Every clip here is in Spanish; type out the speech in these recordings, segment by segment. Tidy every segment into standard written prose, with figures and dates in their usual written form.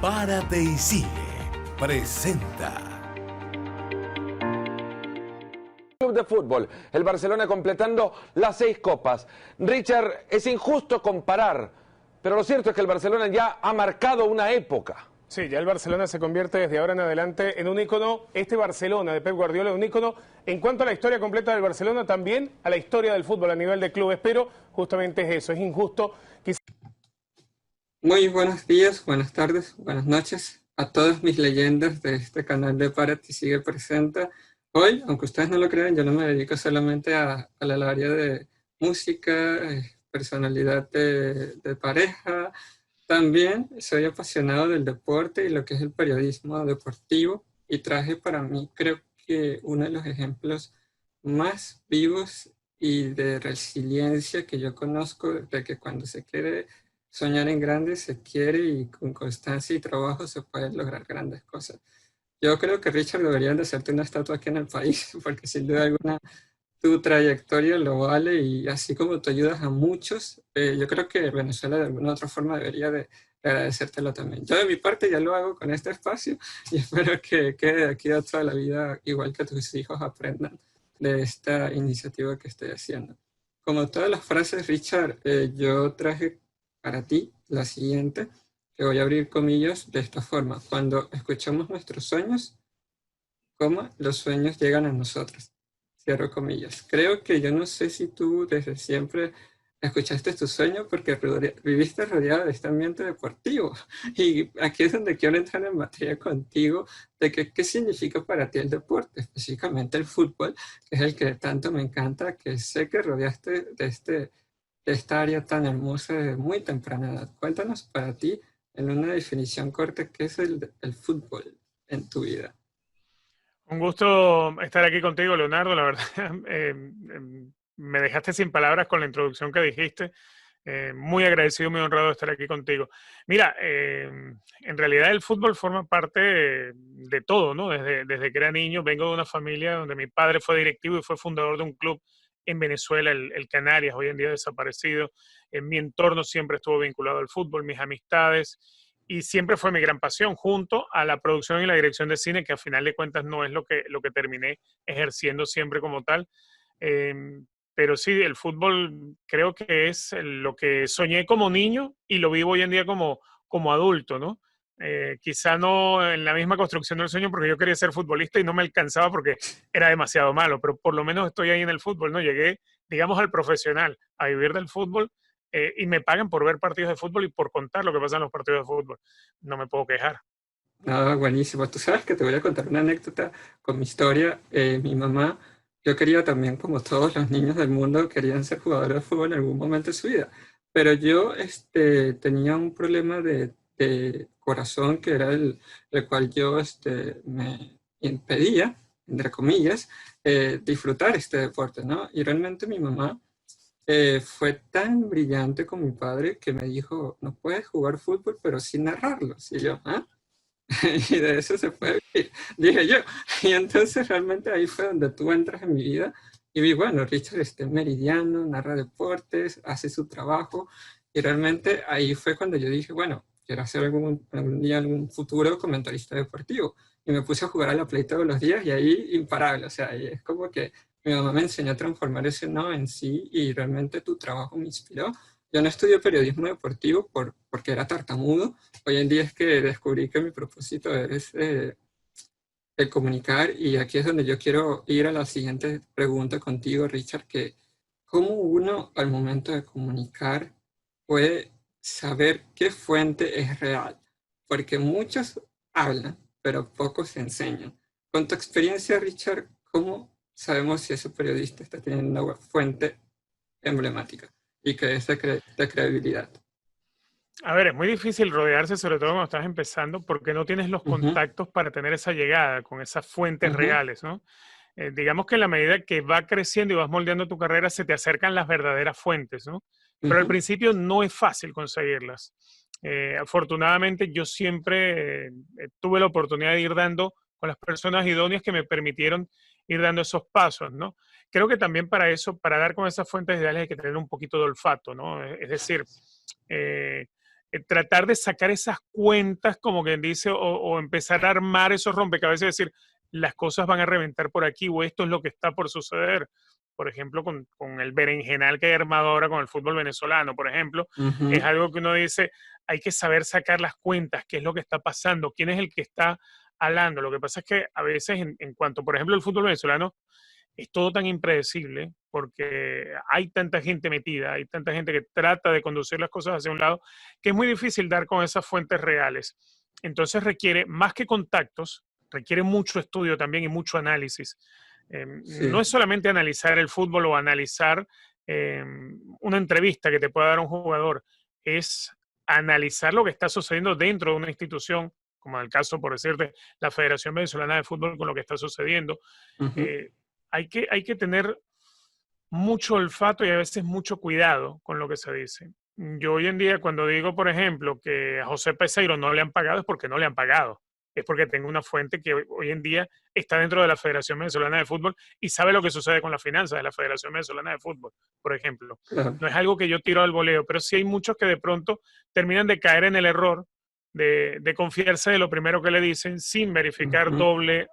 Párate y sigue. Presenta. Club de fútbol, el Barcelona completando las 6 copas. Richard, es injusto comparar, pero lo cierto es que el Barcelona ya ha marcado una época. Sí, ya el Barcelona se convierte desde ahora en adelante en un ícono, este Barcelona de Pep Guardiola, un ícono en cuanto a la historia completa del Barcelona, también a la historia del fútbol a nivel de clubes, pero justamente es eso, es injusto. Muy buenos días, buenas tardes, buenas noches a todas mis leyendas de este canal de Párate y Sigue Presenta. Hoy, aunque ustedes no lo crean, yo no me dedico solamente al área de música, personalidad de pareja. También soy apasionado del deporte y lo que es el periodismo deportivo, y traje para mí, creo que uno de los ejemplos más vivos y de resiliencia que yo conozco, de que cuando se quiere soñar en grande, se quiere, y con constancia y trabajo se pueden lograr grandes cosas. Yo creo que, Richard, deberían de hacerte una estatua aquí en el país, porque sin duda alguna tu trayectoria lo vale, y así como tú ayudas a muchos, yo creo que Venezuela de alguna otra forma debería de agradecértelo también. Yo de mi parte ya lo hago con este espacio y espero que quede de aquí a toda la vida, igual que tus hijos aprendan de esta iniciativa que estoy haciendo. Como todas las frases, Richard, yo traje para ti la siguiente, que voy a abrir comillas de esta forma: cuando escuchamos nuestros sueños, los sueños llegan a nosotros. Cierro comillas. Creo que yo no sé si tú desde siempre escuchaste tu sueño, porque viviste rodeado de este ambiente deportivo. Y aquí es donde quiero entrar en materia contigo de qué significa para ti el deporte, específicamente el fútbol, que es el que tanto me encanta, que sé que rodeaste de esta área tan hermosa de muy temprana edad. Cuéntanos para ti, en una definición corta, qué es el fútbol en tu vida. Un gusto estar aquí contigo, Leonardo, la verdad. Me dejaste sin palabras con la introducción que dijiste. Muy agradecido, muy honrado de estar aquí contigo. Mira, en realidad el fútbol forma parte de todo, ¿no? Desde que era niño vengo de una familia donde mi padre fue directivo y fue fundador de un club en Venezuela, el Canarias, hoy en día desaparecido. En mi entorno siempre estuvo vinculado al fútbol, mis amistades, y siempre fue mi gran pasión, junto a la producción y la dirección de cine, que a final de cuentas no es lo que terminé ejerciendo siempre como tal. Eh, pero sí, el fútbol creo que es lo que soñé como niño y lo vivo hoy en día como adulto, ¿no? Quizá no en la misma construcción del sueño, porque yo quería ser futbolista y no me alcanzaba porque era demasiado malo, pero por lo menos estoy ahí en el fútbol, ¿no? Llegué, digamos, al profesional, a vivir del fútbol, y me pagan por ver partidos de fútbol y por contar lo que pasa en los partidos de fútbol. No me puedo quejar. Ah, buenísimo. Tú sabes que te voy a contar una anécdota con mi historia. Mi mamá, yo quería también, como todos los niños del mundo, querían ser jugadores de fútbol en algún momento de su vida. Pero yo tenía un problema de corazón, que era el cual yo me impedía, entre comillas, disfrutar este deporte, ¿no? Y realmente mi mamá fue tan brillante con mi padre que me dijo: no puedes jugar fútbol, pero sin narrarlo. Y yo, ¿ah? Y de eso se puede vivir, dije yo. Y entonces realmente ahí fue donde tú entras en mi vida y vi, bueno, Richard meridiano, narra deportes, hace su trabajo, y realmente ahí fue cuando yo dije, bueno, quiero ser algún día, algún futuro comentarista deportivo. Y me puse a jugar a la Play todos los días, y ahí imparable, o sea, ahí es como que mi mamá me enseñó a transformar ese no en sí, y realmente tu trabajo me inspiró. Yo no estudié periodismo deportivo porque era tartamudo. Hoy en día es que descubrí que mi propósito es el comunicar, y aquí es donde yo quiero ir a la siguiente pregunta contigo, Richard, que cómo uno al momento de comunicar puede saber qué fuente es real, porque muchos hablan, pero pocos enseñan. Con tu experiencia, Richard, ¿cómo sabemos si ese periodista está teniendo una fuente emblemática y que es de credibilidad? A ver, es muy difícil rodearse, sobre todo cuando estás empezando, porque no tienes los Ujú, contactos para tener esa llegada con esas fuentes ujú, reales, ¿no? Digamos que en la medida que va creciendo y vas moldeando tu carrera, se te acercan las verdaderas fuentes, ¿no? Pero al ujú. principio no es fácil conseguirlas. Afortunadamente, yo siempre tuve la oportunidad de ir dando con las personas idóneas que me permitieron ir dando esos pasos, ¿no? Creo que también para eso, para dar con esas fuentes ideales, hay que tener un poquito de olfato, ¿no? Es decir, eh, tratar de sacar esas cuentas, como quien dice, o empezar a armar esos rompecabezas y decir, las cosas van a reventar por aquí o esto es lo que está por suceder. Por ejemplo, con el berenjenal que hay armado ahora con el fútbol venezolano, por ejemplo, es algo que uno dice, hay que saber sacar las cuentas, qué es lo que está pasando, quién es el que está hablando. Lo que pasa es que a veces, en cuanto, por ejemplo, el fútbol venezolano, es todo tan impredecible porque hay tanta gente metida, hay tanta gente que trata de conducir las cosas hacia un lado, que es muy difícil dar con esas fuentes reales. Entonces requiere, más que contactos, requiere mucho estudio también y mucho análisis. No Sí. es solamente analizar el fútbol o analizar una entrevista que te pueda dar un jugador, es analizar lo que está sucediendo dentro de una institución, como en el caso, por decirte, la Federación Venezolana de Fútbol con lo que está sucediendo. Ujú. Eh, hay que tener mucho olfato y a veces mucho cuidado con lo que se dice. Yo hoy en día cuando digo, por ejemplo, que a José Peseiro no le han pagado es porque no le han pagado. Es porque tengo una fuente que hoy en día está dentro de la Federación Venezolana de Fútbol y sabe lo que sucede con las finanzas de la Federación Venezolana de Fútbol, por ejemplo. Claro. No es algo que yo tiro al voleo, pero sí hay muchos que de pronto terminan de caer en el error de confiarse de lo primero que le dicen sin verificar Ujú. doble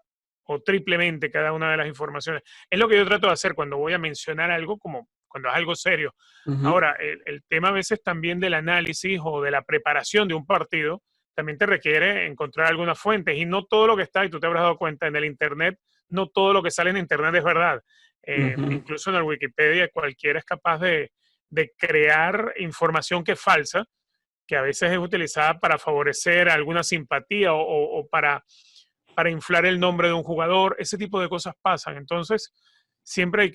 o triplemente cada una de las informaciones. Es lo que yo trato de hacer cuando voy a mencionar algo, como cuando es algo serio. Ujú. Ahora, el tema a veces también del análisis o de la preparación de un partido también te requiere encontrar algunas fuentes y no todo lo que está, y tú te habrás dado cuenta, en el Internet, no todo lo que sale en Internet es verdad. Ujú. Incluso en el Wikipedia cualquiera es capaz de crear información que es falsa, que a veces es utilizada para favorecer alguna simpatía o para inflar el nombre de un jugador. Ese tipo de cosas pasan. Entonces, siempre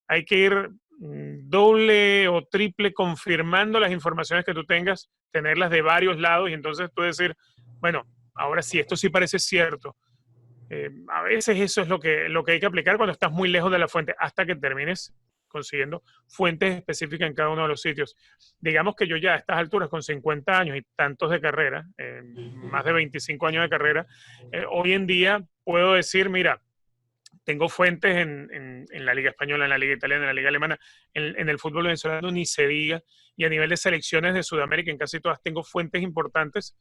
hay que ir doble o triple confirmando las informaciones que tú tengas, tenerlas de varios lados y entonces tú decir, bueno, ahora sí, esto sí parece cierto. A veces eso es lo que hay que aplicar cuando estás muy lejos de la fuente, hasta que termines consiguiendo fuentes específicas en cada uno de los sitios. Digamos que yo ya a estas alturas, con 50 años y tantos de carrera, más de 25 años de carrera, hoy en día puedo decir, mira, tengo fuentes en la Liga Española, en la Liga Italiana, en la Liga Alemana, en el fútbol venezolano ni se diga, y a nivel de selecciones de Sudamérica, en casi todas tengo fuentes importantes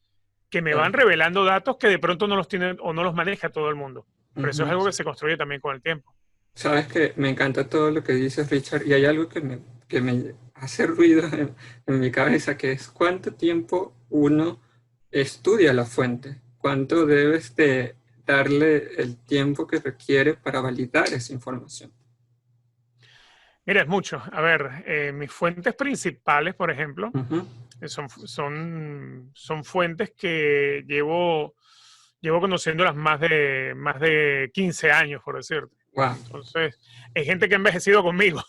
que me van Claro. revelando datos que de pronto no los tienen o no los maneja todo el mundo. Pero eso es Ujú. algo que se construye también con el tiempo. Sabes que me encanta todo lo que dices, Richard, y hay algo que me hace ruido en mi cabeza, que es cuánto tiempo uno estudia la fuente, cuánto debes de darle el tiempo que requiere para validar esa información. Mira, es mucho. A ver, mis fuentes principales, por ejemplo, Ujú. son fuentes que llevo conociéndolas más de 15 años, por decirte. Wow. Entonces, hay gente que ha envejecido conmigo.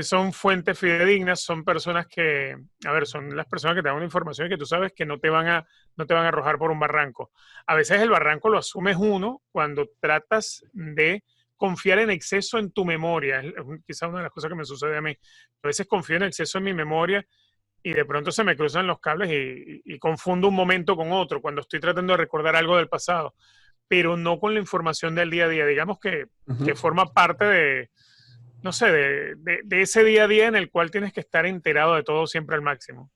Son fuentes fidedignas, son personas que, a ver, son las personas que te dan una información y que tú sabes que no te van a arrojar por un barranco. A veces el barranco lo asumes uno cuando tratas de confiar en exceso en tu memoria. Es quizá una de las cosas que me sucede a mí. A veces confío en exceso en mi memoria y de pronto se me cruzan los cables y confundo un momento con otro cuando estoy tratando de recordar algo del pasado, pero no con la información del día a día. Digamos que Ujú. forma parte de, no sé, de ese día a día en el cual tienes que estar enterado de todo siempre al máximo.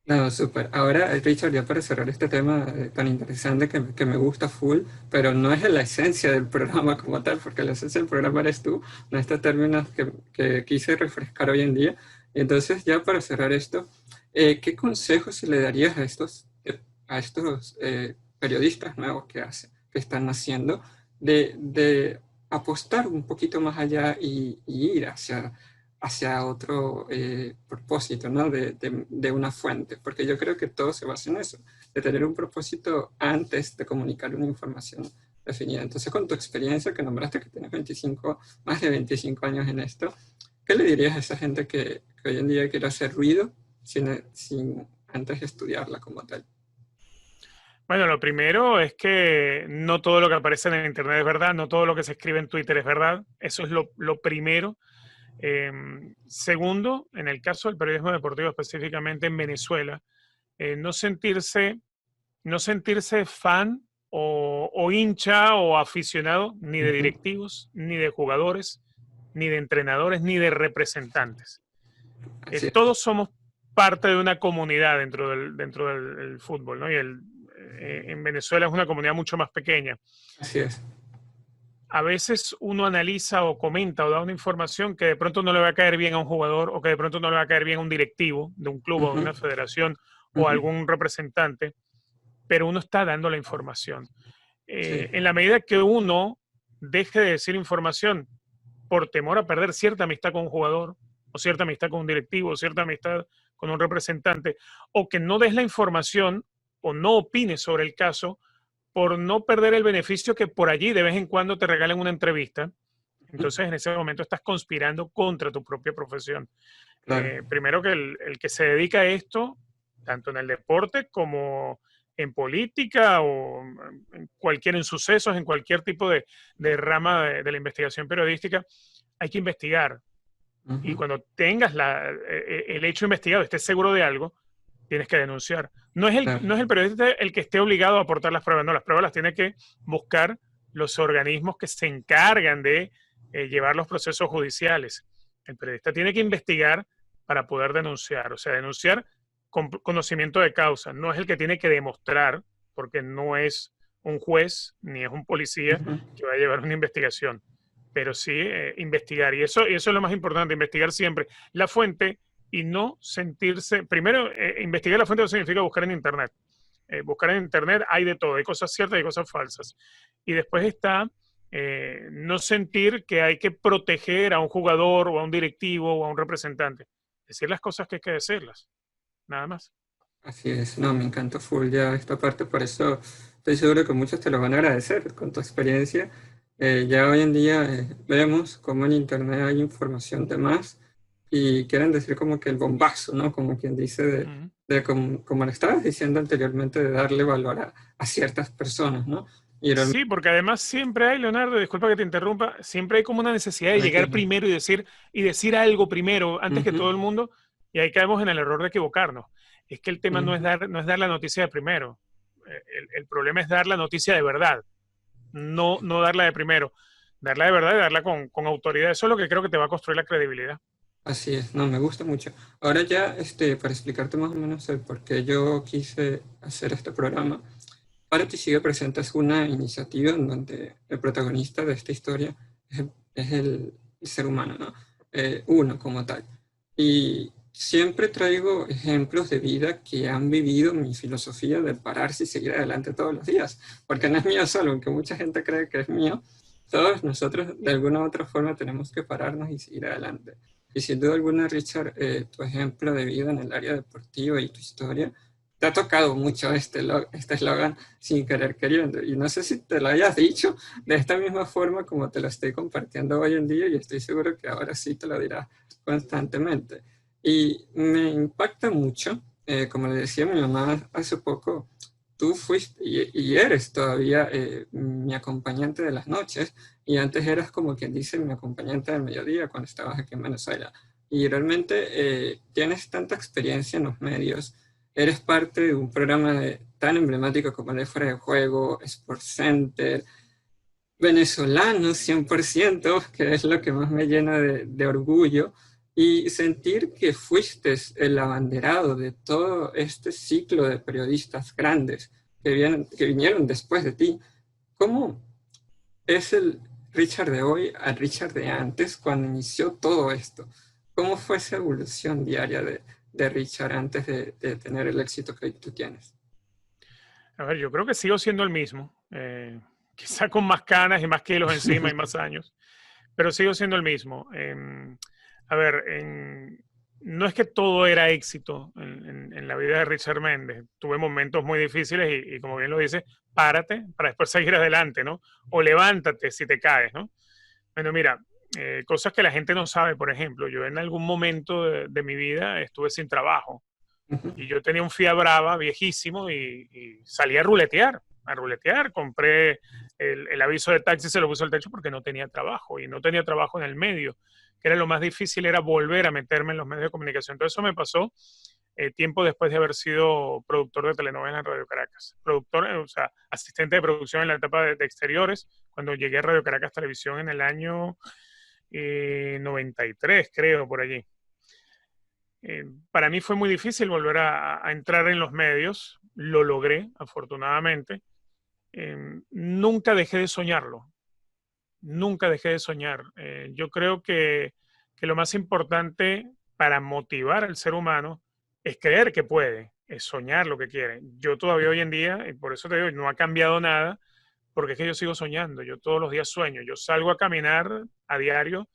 No, súper. Ahora, Richard, ya para cerrar este tema tan interesante que me gusta full, pero no es la esencia del programa como tal, porque la esencia del programa eres tú, no este término que quise refrescar hoy en día. Entonces, ya para cerrar esto, ¿qué consejos le darías a estos periodistas nuevos que están naciendo de apostar un poquito más allá y ir hacia otro propósito, ¿no? De una fuente, porque yo creo que todo se basa en eso, de tener un propósito antes de comunicar una información definida. Entonces, con tu experiencia que nombraste que tienes 25, más de 25 años en esto, ¿qué le dirías a esa gente que hoy en día quiere hacer ruido sin antes estudiarla como tal? Bueno, lo primero es que no todo lo que aparece en el Internet es verdad, no todo lo que se escribe en Twitter es verdad. Eso es lo primero. Segundo, en el caso del periodismo deportivo, específicamente en Venezuela, no no sentirse fan o hincha o aficionado ni de Ujú. directivos, ni de jugadores, ni de entrenadores, ni de representantes. Así es. Todos somos parte de una comunidad dentro del fútbol, ¿no? Y en Venezuela es una comunidad mucho más pequeña. Así es. A veces uno analiza o comenta o da una información que de pronto no le va a caer bien a un jugador o que de pronto no le va a caer bien a un directivo de un club o de una federación o a algún representante, pero uno está dando la información. Sí. En la medida que uno deje de decir información por temor a perder cierta amistad con un jugador o cierta amistad con un directivo o cierta amistad con un representante, o que no des la información o no opines sobre el caso, por no perder el beneficio que por allí de vez en cuando te regalen una entrevista, entonces en ese momento estás conspirando contra tu propia profesión. Claro. Primero que el que se dedica a esto, tanto en el deporte como en política o en sucesos, en cualquier tipo de rama de la investigación periodística, hay que investigar. Y cuando tengas el hecho investigado, estés seguro de algo, tienes que denunciar. Claro. No es el periodista el que esté obligado a aportar las pruebas, no, las pruebas las tiene que buscar los organismos que se encargan de llevar los procesos judiciales. El periodista tiene que investigar para poder denunciar, o sea, denunciar con conocimiento de causa. No es el que tiene que demostrar, porque no es un juez ni es un policía que va a llevar una investigación, pero sí investigar. Y eso es lo más importante, investigar siempre la fuente y no sentirse... Primero, investigar la fuente no significa buscar en Internet. Buscar en Internet hay de todo, hay cosas ciertas y cosas falsas. Y después está no sentir que hay que proteger a un jugador o a un directivo o a un representante. Decir las cosas que hay que decirlas, nada más. Así es, no, me encanta full ya esta parte, por eso estoy seguro que muchos te lo van a agradecer con tu experiencia. Ya hoy en día vemos cómo en Internet hay información de más y quieren decir como que el bombazo, ¿no? Como quien dice, como le estabas diciendo anteriormente, de darle valor a ciertas personas, ¿no? Y Sí, porque además siempre hay, Leonardo, disculpa que te interrumpa, siempre hay como una necesidad de llegar tranquilo. primero y decir algo primero, antes que todo el mundo, y ahí caemos en el error de equivocarnos. Es que el tema no es dar la noticia de primero. El problema es dar la noticia de verdad, no darla de primero. Darla de verdad y darla con autoridad. Eso es lo que creo que te va a construir la credibilidad. Así es, no, me gusta mucho. Ahora ya, para explicarte más o menos el por qué yo quise hacer este programa, Para Ti Sigue Presente es una iniciativa en donde el protagonista de esta historia es el ser humano, ¿no? Uno como tal. Y siempre traigo ejemplos de vida que han vivido mi filosofía de pararse y seguir adelante todos los días, porque no es mío solo, aunque mucha gente cree que es mío, todos nosotros de alguna u otra forma tenemos que pararnos y seguir adelante. Y sin duda alguna, Richard, tu ejemplo de vida en el área deportiva y tu historia, te ha tocado mucho este eslogan sin querer queriendo. Y no sé si te lo hayas dicho de esta misma forma como te lo estoy compartiendo hoy en día, y estoy seguro que ahora sí te lo dirás constantemente. Y me impacta mucho, como le decía a mi mamá hace poco, tú fuiste y eres todavía mi acompañante de las noches, y antes eras como quien dice mi acompañante del mediodía cuando estabas aquí en Venezuela. Y realmente tienes tanta experiencia en los medios, eres parte de un programa tan emblemático como el de Fuera de Juego, SportsCenter, venezolano 100%, que es lo que más me llena de orgullo, y sentir que fuiste el abanderado de todo este ciclo de periodistas grandes que vinieron después de ti. ¿Cómo es el Richard de hoy al Richard de antes cuando inició todo esto? ¿Cómo fue esa evolución diaria de Richard antes de tener el éxito que tú tienes? A ver, yo creo que sigo siendo el mismo. Quizá con más canas y más kilos encima y más años, pero sigo siendo el mismo. A ver, no es que todo era éxito en la vida de Richard Méndez. Tuve momentos muy difíciles y como bien lo dice, párate para después seguir adelante, ¿no? O levántate si te caes, ¿no? Bueno, mira, cosas que la gente no sabe, por ejemplo, yo en algún momento de mi vida estuve sin trabajo y yo tenía un Fiat Brava viejísimo y salí a ruletear, compré el aviso de taxi, se lo puse al techo porque no tenía trabajo y no tenía trabajo en el medio, que era lo más difícil, era volver a meterme en los medios de comunicación. Entonces eso me pasó tiempo después de haber sido productor de telenovelas en Radio Caracas. Productor, o sea, asistente de producción en la etapa de exteriores, cuando llegué a Radio Caracas Televisión en el año 93, creo, por allí. Para mí fue muy difícil volver a entrar en los medios. Lo logré, afortunadamente. Nunca dejé de soñarlo. Nunca dejé de soñar. Yo creo que lo más importante para motivar al ser humano es creer que puede, es soñar lo que quiere. Yo todavía hoy en día, y por eso te digo, no ha cambiado nada, porque es que yo sigo soñando. Yo todos los días sueño. Yo salgo a caminar a diario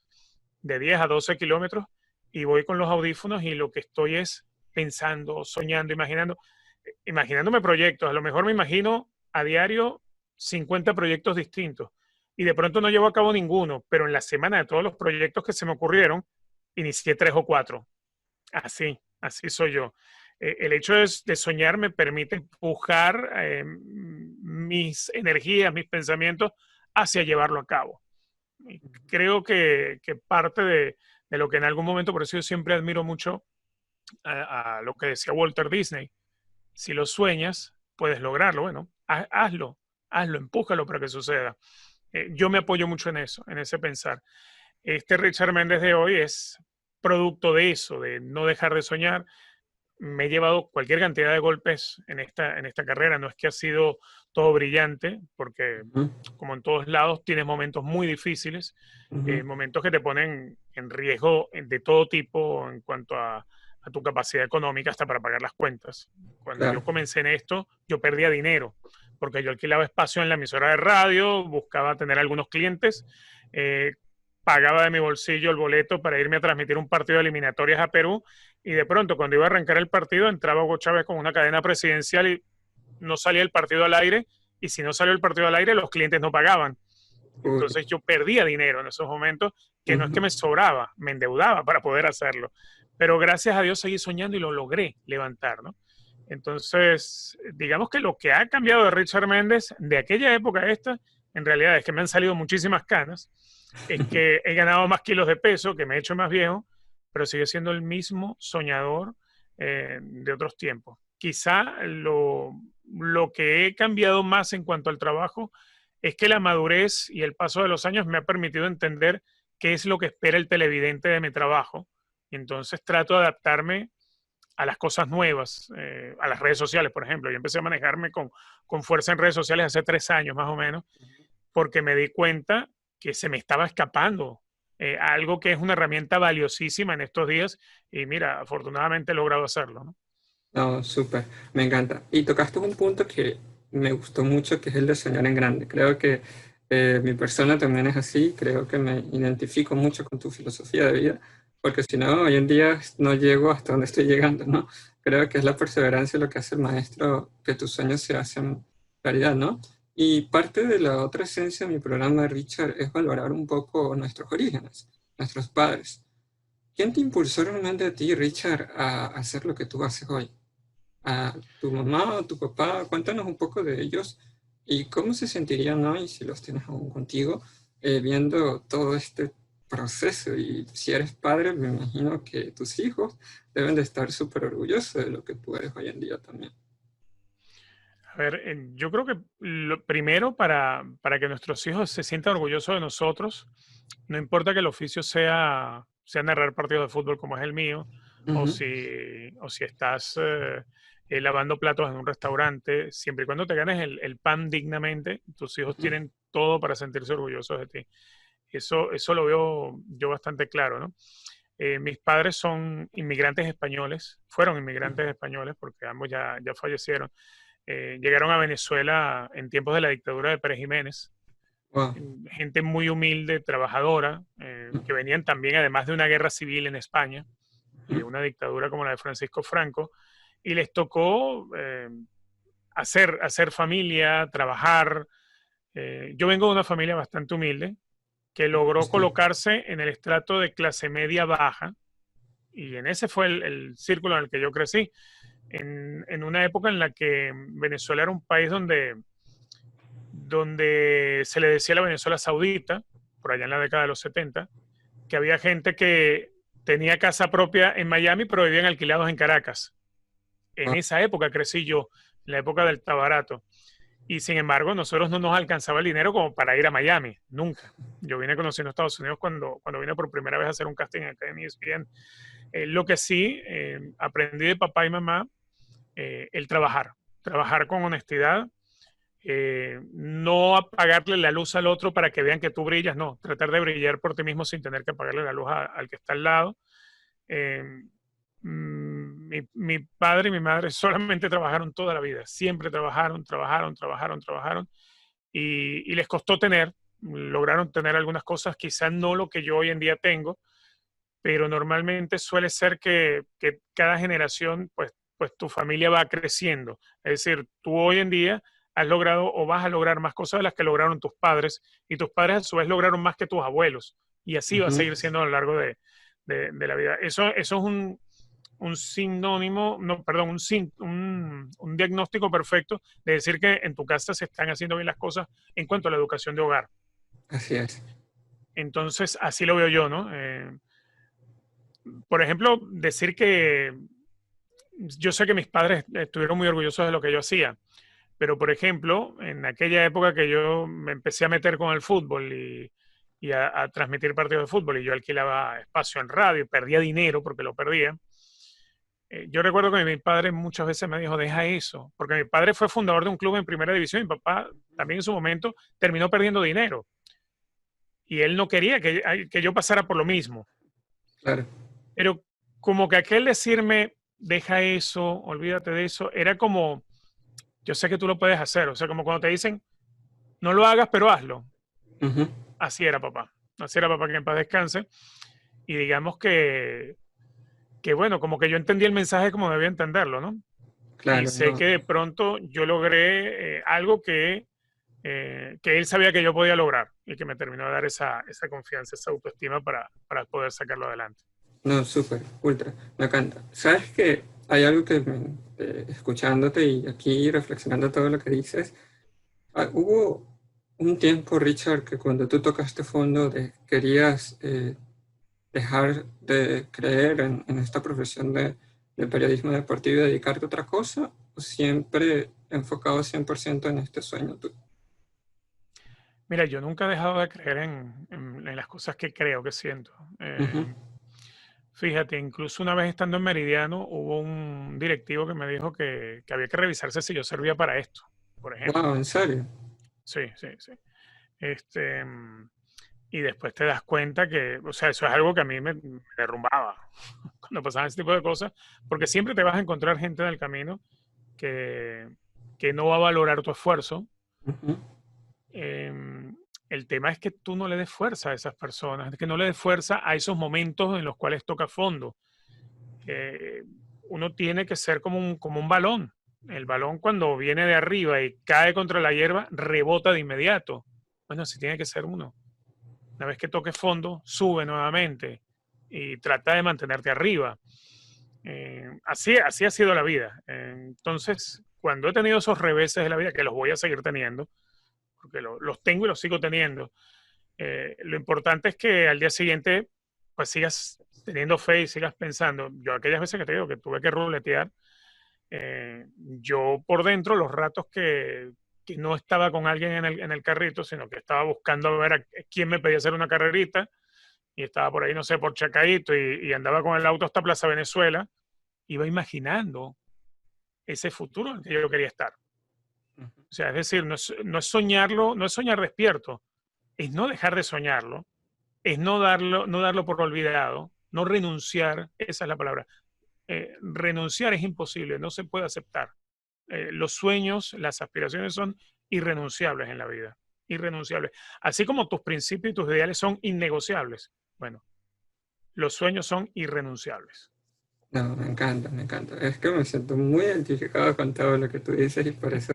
de 10 a 12 kilómetros y voy con los audífonos y lo que estoy es pensando, soñando, imaginándome proyectos. A lo mejor me imagino a diario 50 proyectos distintos y de pronto no llevo a cabo ninguno, pero en la semana de todos los proyectos que se me ocurrieron, inicié 3 o 4. Así soy yo. El hecho de soñar me permite empujar mis energías, mis pensamientos hacia llevarlo a cabo. Y creo que parte de lo que en algún momento, por eso yo siempre admiro mucho a lo que decía Walter Disney. Si lo sueñas, puedes lograrlo. Bueno, hazlo, empújalo para que suceda. Yo me apoyo mucho en eso, en ese pensar. Este Richard Méndez de hoy es producto de eso, de no dejar de soñar. Me he llevado cualquier cantidad de golpes en esta carrera. No es que ha sido todo brillante, porque como en todos lados tienes momentos muy difíciles, momentos que te ponen en riesgo de todo tipo en cuanto a tu capacidad económica hasta para pagar las cuentas. Cuando yo comencé en esto, yo perdía dinero, porque yo alquilaba espacio en la emisora de radio, buscaba tener algunos clientes, pagaba de mi bolsillo el boleto para irme a transmitir un partido de eliminatorias a Perú, y de pronto cuando iba a arrancar el partido entraba Hugo Chávez con una cadena presidencial y no salía el partido al aire, y si no salió el partido al aire los clientes no pagaban. Entonces yo perdía dinero en esos momentos, que no es que me sobraba, me endeudaba para poder hacerlo. Pero gracias a Dios seguí soñando y lo logré levantar, ¿no? Entonces, digamos que lo que ha cambiado de Richard Méndez de aquella época a esta, en realidad es que me han salido muchísimas canas, es que he ganado más kilos de peso, que me he hecho más viejo, pero sigue siendo el mismo soñador de otros tiempos. Quizá lo que he cambiado más en cuanto al trabajo es que la madurez y el paso de los años me ha permitido entender qué es lo que espera el televidente de mi trabajo. Entonces trato de adaptarme a las cosas nuevas, a las redes sociales, por ejemplo. Yo empecé a manejarme con fuerza en redes sociales hace 3 años más o menos, porque me di cuenta que se me estaba escapando algo que es una herramienta valiosísima en estos días y mira, afortunadamente he logrado hacerlo, ¿no? No, súper, me encanta. Y tocaste un punto que me gustó mucho, que es el de soñar en grande. Creo que mi persona también es así, creo que me identifico mucho con tu filosofía de vida, porque si no, hoy en día no llego hasta donde estoy llegando, ¿no? Creo que es la perseverancia lo que hace el maestro, que tus sueños se hacen realidad, ¿no? Y parte de la otra esencia de mi programa, Richard, es valorar un poco nuestros orígenes, nuestros padres. ¿Quién te impulsó realmente a ti, Richard, a hacer lo que tú haces hoy? ¿A tu mamá o tu papá? Cuéntanos un poco de ellos y cómo se sentirían hoy, si los tienes aún contigo, viendo todo este proceso. Y si eres padre, me imagino que tus hijos deben de estar súper orgullosos de lo que tú eres hoy en día también. A ver, yo creo que lo primero para que nuestros hijos se sientan orgullosos de nosotros, no importa que el oficio sea narrar partidos de fútbol como es el mío, o si estás lavando platos en un restaurante, siempre y cuando te ganes el pan dignamente, tus hijos tienen todo para sentirse orgullosos de ti. Eso lo veo yo bastante claro, ¿no? Mis padres son inmigrantes españoles, fueron inmigrantes españoles porque ambos ya fallecieron. Llegaron a Venezuela en tiempos de la dictadura de Pérez Jiménez. Wow. Gente muy humilde, trabajadora, que venían también además de una guerra civil en España, de una dictadura como la de Francisco Franco, y les tocó hacer familia, trabajar. Yo vengo de una familia bastante humilde que logró colocarse en el estrato de clase media baja, y en ese fue el círculo en el que yo crecí. En una época en la que Venezuela era un país donde se le decía la Venezuela saudita, por allá en la década de los 70, que había gente que tenía casa propia en Miami, pero vivían alquilados en Caracas. En esa época crecí yo, en la época del Tabarato. Y sin embargo, nosotros no nos alcanzaba el dinero como para ir a Miami, nunca. Yo vine conociendo Estados Unidos cuando vine por primera vez a hacer un casting acá en ESPN. Lo que sí, aprendí de papá y mamá, el trabajar con honestidad, no apagarle la luz al otro para que vean que tú brillas, no, tratar de brillar por ti mismo sin tener que apagarle la luz al que está al lado. Eh, mi padre y mi madre solamente trabajaron toda la vida, siempre trabajaron y les costó lograron tener algunas cosas, quizás no lo que yo hoy en día tengo, pero normalmente suele ser que cada generación, pues tu familia va creciendo. Es decir, tú hoy en día has logrado o vas a lograr más cosas de las que lograron tus padres y tus padres a su vez lograron más que tus abuelos y así va a seguir siendo a lo largo de la vida. Eso es un sinónimo, no, perdón, un diagnóstico perfecto de decir que en tu casa se están haciendo bien las cosas en cuanto a la educación de hogar. Así es. Entonces, así lo veo yo, ¿no? Por ejemplo, decir que yo sé que mis padres estuvieron muy orgullosos de lo que yo hacía, pero por ejemplo, en aquella época que yo me empecé a meter con el fútbol y a transmitir partidos de fútbol y yo alquilaba espacio en radio y perdía dinero porque lo perdía, yo recuerdo que mi padre muchas veces me dijo, deja eso, porque mi padre fue fundador de un club en primera división y mi papá también en su momento terminó perdiendo dinero y él no quería que yo pasara por lo mismo. Claro. Pero como que aquel decirme, deja eso, olvídate de eso, era como, yo sé que tú lo puedes hacer. O sea, como cuando te dicen, no lo hagas, pero hazlo. Ujú. Así era papá. Así era papá, que en paz descanse. Y digamos que bueno, como que yo entendí el mensaje como debía entenderlo, ¿no? Y Claro, sé no. que de pronto yo logré algo que él sabía que yo podía lograr y que me terminó de dar esa confianza, esa autoestima para poder sacarlo adelante. No, súper, ultra, me encanta. ¿Sabes que hay algo que escuchándote y aquí reflexionando todo lo que dices, hubo un tiempo, Richard, que cuando tú tocaste fondo querías dejar de creer en esta profesión de periodismo deportivo y dedicarte a otra cosa, o siempre enfocado 100% en este sueño tuyo? Mira, yo nunca he dejado de creer en las cosas que creo, que siento. Ujú. Fíjate, incluso una vez estando en Meridiano, hubo un directivo que me dijo que había que revisarse si yo servía para esto, por ejemplo. Wow, ¿en serio? Sí, sí, sí. Este, y después te das cuenta que, o sea, eso es algo que a mí me derrumbaba cuando pasaban ese tipo de cosas, porque siempre te vas a encontrar gente en el camino que, que no va a valorar tu esfuerzo. Ujú. El tema es que tú no le des fuerza a esas personas, que no le des fuerza a esos momentos en los cuales toca fondo. Eh, Uno tiene que ser como un balón. El balón cuando viene de arriba y cae contra la hierba, rebota de inmediato. Bueno, así tiene que ser uno. Una vez que toque fondo, sube nuevamente y trata de mantenerte arriba. Así ha sido la vida. Entonces, cuando he tenido esos reveses de la vida, que los voy a seguir teniendo, porque los tengo y los sigo teniendo, lo importante es que al día siguiente pues sigas teniendo fe y sigas pensando. Yo aquellas veces que te digo que tuve que ruletear, yo por dentro los ratos que no estaba con alguien en el carrito, sino que estaba buscando a ver a quién me pedía hacer una carrerita y estaba por ahí, no sé, por Chacaíto y andaba con el auto hasta Plaza Venezuela, iba imaginando ese futuro en el que yo quería estar. Ujú. O sea, es decir, no es soñarlo, no es soñar despierto, es no dejar de soñarlo, es no darlo por olvidado, no renunciar, esa es la palabra. Renunciar es imposible, no se puede aceptar. Los sueños, las aspiraciones son irrenunciables en la vida, irrenunciables. Así como tus principios y tus ideales son innegociables, bueno, los sueños son irrenunciables. No, me encanta, me encanta. Es que me siento muy identificado con todo lo que tú dices y por eso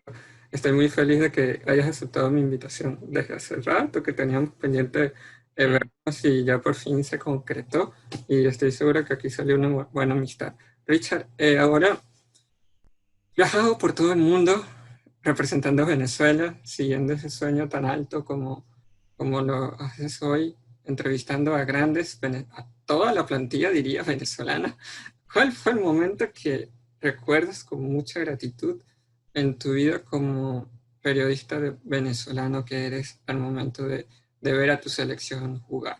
estoy muy feliz de que hayas aceptado mi invitación desde hace rato que teníamos pendiente Mm. vernos y ya por fin se concretó y estoy seguro que aquí salió una buena amistad. Richard, ahora viajado por todo el mundo representando a Venezuela, siguiendo ese sueño tan alto como lo haces hoy, entrevistando a a toda la plantilla, diría, venezolana. ¿Cuál fue el momento que recuerdas con mucha gratitud en tu vida como periodista venezolano que eres al momento de ver a tu selección jugar?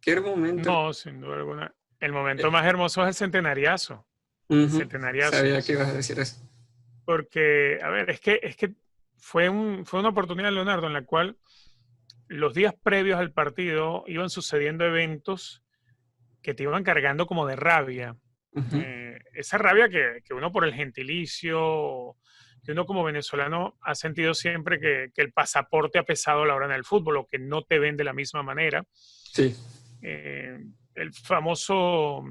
¿Qué momento? No, sin duda alguna. el momento más hermoso es el centenariazo. El centenariazo. Sabía que ibas a decir eso. Porque, a ver, es que fue una oportunidad, Leonardo, en la cual los días previos al partido iban sucediendo eventos que te iban cargando como de rabia. Esa rabia que uno por el gentilicio, que uno como venezolano ha sentido siempre que el pasaporte ha pesado a la hora en el fútbol o que no te ven de la misma manera. Sí. El famoso,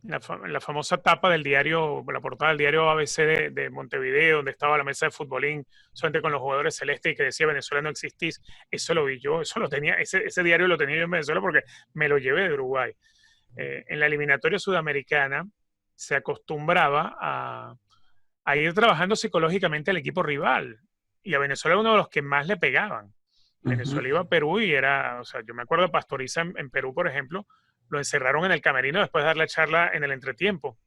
la famosa tapa del diario, la portada del diario ABC de Montevideo, donde estaba la mesa de futbolín, solamente con los jugadores celestes y que decía Venezuela no existís, eso lo vi yo, eso lo tenía, ese diario lo tenía yo en Venezuela porque me lo llevé de Uruguay. En la eliminatoria sudamericana se acostumbraba a ir trabajando psicológicamente al equipo rival, y a Venezuela era uno de los que más le pegaban. Venezuela iba a Perú y era, o sea, yo me acuerdo de Pastoriza en Perú, por ejemplo, lo encerraron en el camerino después de dar la charla en el entretiempo.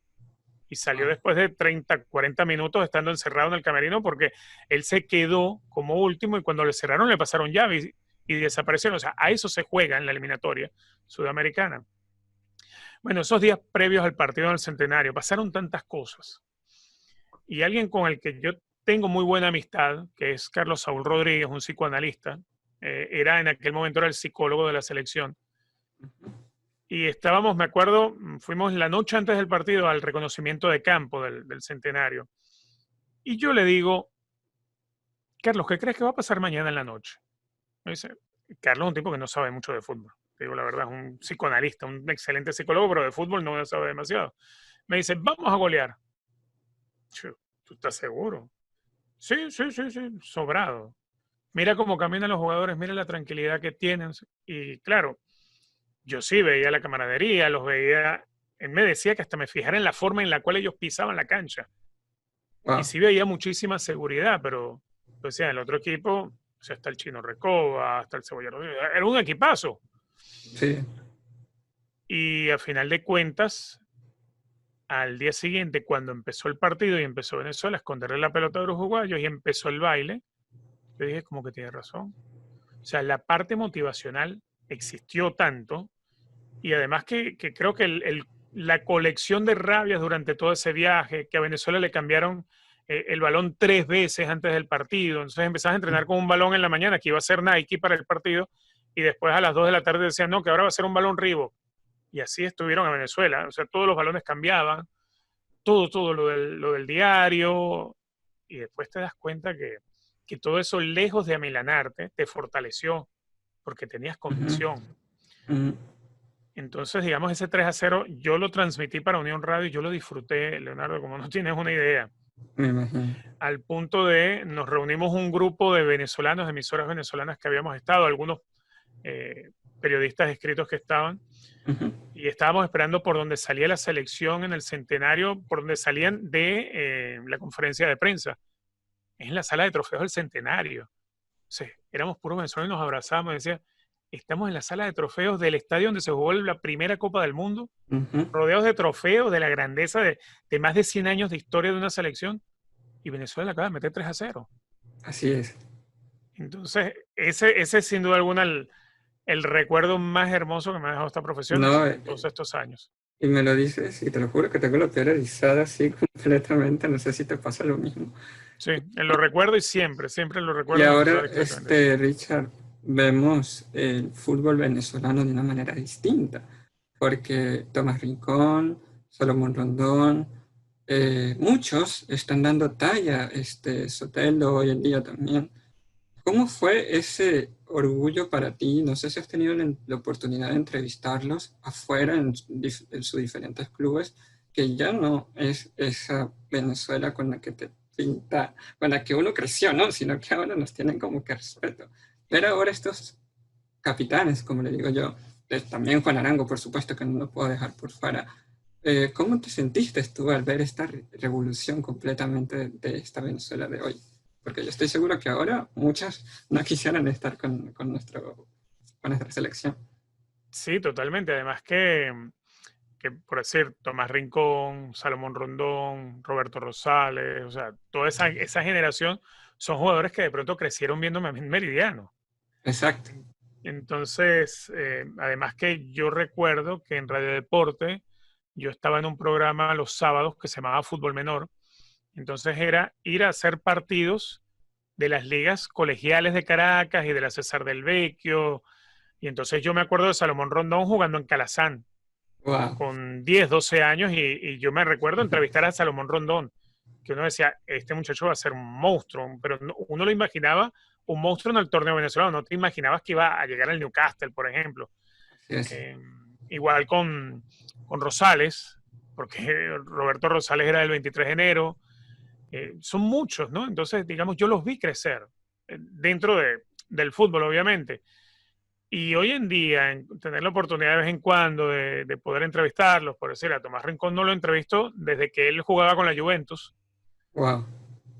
Y salió después de 30, 40 minutos estando encerrado en el camerino porque él se quedó como último y cuando le cerraron le pasaron llave y desaparecieron. O sea, a eso se juega en la eliminatoria sudamericana. Bueno, esos días previos al partido del Centenario pasaron tantas cosas. Y alguien con el que yo tengo muy buena amistad, que es Carlos Saúl Rodríguez, un psicoanalista, en aquel momento era el psicólogo de la selección. Y estábamos, me acuerdo, fuimos la noche antes del partido al reconocimiento de campo del Centenario. Y yo le digo, Carlos, ¿qué crees que va a pasar mañana en la noche? Me dice, Carlos es un tipo que no sabe mucho de fútbol. Te digo la verdad, es un psicoanalista, un excelente psicólogo, pero de fútbol no sabe demasiado. Me dice, vamos a golear. Yo, ¿tú estás seguro? Sí, sobrado. Mira cómo caminan los jugadores, mira la tranquilidad que tienen. Y claro, yo sí veía la camaradería, los veía. Él me decía que hasta me fijara en la forma en la cual ellos pisaban la cancha. Wow. Y sí veía muchísima seguridad, pero decía, el otro equipo, o sea, está el Chino Recoba, está el Cebolla Rodríguez, era un equipazo. Sí. Y a final de cuentas, al día siguiente, cuando empezó el partido y empezó Venezuela a esconderle la pelota a los uruguayos y empezó el baile, yo dije, como que tiene razón. O sea, la parte motivacional existió tanto y además que creo que la colección de rabias durante todo ese viaje, que a Venezuela le cambiaron el balón 3 veces antes del partido, entonces empezás a entrenar con un balón en la mañana que iba a ser Nike para el partido y después a las 2 de la tarde decían, no, que ahora va a ser un balón Reebok. Y así estuvieron a Venezuela, o sea, todos los balones cambiaban, todo lo del diario, y después te das cuenta que todo eso, lejos de amilanarte, te fortaleció, porque tenías convicción. Entonces, digamos, ese 3-0, yo lo transmití para Unión Radio y yo lo disfruté, Leonardo, como no tienes una idea. Me imagino. Al punto de, nos reunimos un grupo de venezolanos, de emisoras venezolanas que habíamos estado, algunos periodistas escritos que estaban, y estábamos esperando por donde salía la selección en el Centenario, por donde salían de la conferencia de prensa. Es en la sala de trofeos del Centenario. O sea, éramos puros venezolanos y nos abrazábamos y decíamos, estamos en la sala de trofeos del estadio donde se jugó la primera Copa del Mundo, rodeados de trofeos, de la grandeza de más de 100 años de historia de una selección, y Venezuela acaba de meter 3-0. Así es. Entonces, ese es sin duda alguna el recuerdo más hermoso que me ha dejado esta profesión en todos estos años. Y me lo dices, y te lo juro que tengo la piel erizada así completamente, no sé si te pasa lo mismo. Sí, lo recuerdo y siempre lo recuerdo. Y ahora, Richard, vemos el fútbol venezolano de una manera distinta, porque Tomás Rincón, Salomón Rondón, muchos están dando talla, Sotelo hoy en día también. ¿Cómo fue ese orgullo para ti? No sé si has tenido la oportunidad de entrevistarlos afuera en sus diferentes clubes, que ya no es esa Venezuela con la que te pinta, con la que uno creció, ¿no? Sino que ahora nos tienen como que respeto. Pero ahora estos capitanes, como le digo yo, también Juan Arango, por supuesto, que no lo puedo dejar por fuera. ¿Cómo te sentiste tú al ver esta revolución completamente de esta Venezuela de hoy? Porque yo estoy seguro que ahora muchas no quisieran estar con nuestra selección. Sí, totalmente. Además que por decir, Tomás Rincón, Salomón Rondón, Roberto Rosales, o sea, toda esa generación son jugadores que de pronto crecieron viéndome a mí en Meridiano. Exacto. Entonces, además que yo recuerdo que en Radio Deporte yo estaba en un programa los sábados que se llamaba Fútbol Menor. Entonces era ir a hacer partidos de las ligas colegiales de Caracas y de la César del Vecchio. Y entonces yo me acuerdo de Salomón Rondón jugando en Calazán Wow. con 10, 12 años y yo me recuerdo entrevistar a Salomón Rondón, que uno decía, este muchacho va a ser un monstruo, pero uno lo imaginaba un monstruo en el torneo venezolano, no te imaginabas que iba a llegar al Newcastle, por ejemplo. Así es. Igual con Rosales, porque Roberto Rosales era del 23 de enero. Son muchos, ¿no? Entonces, digamos, yo los vi crecer dentro del fútbol, obviamente. Y hoy en día, tener la oportunidad de vez en cuando de poder entrevistarlos, por decir, a Tomás Rincón no lo entrevisto desde que él jugaba con la Juventus. Wow.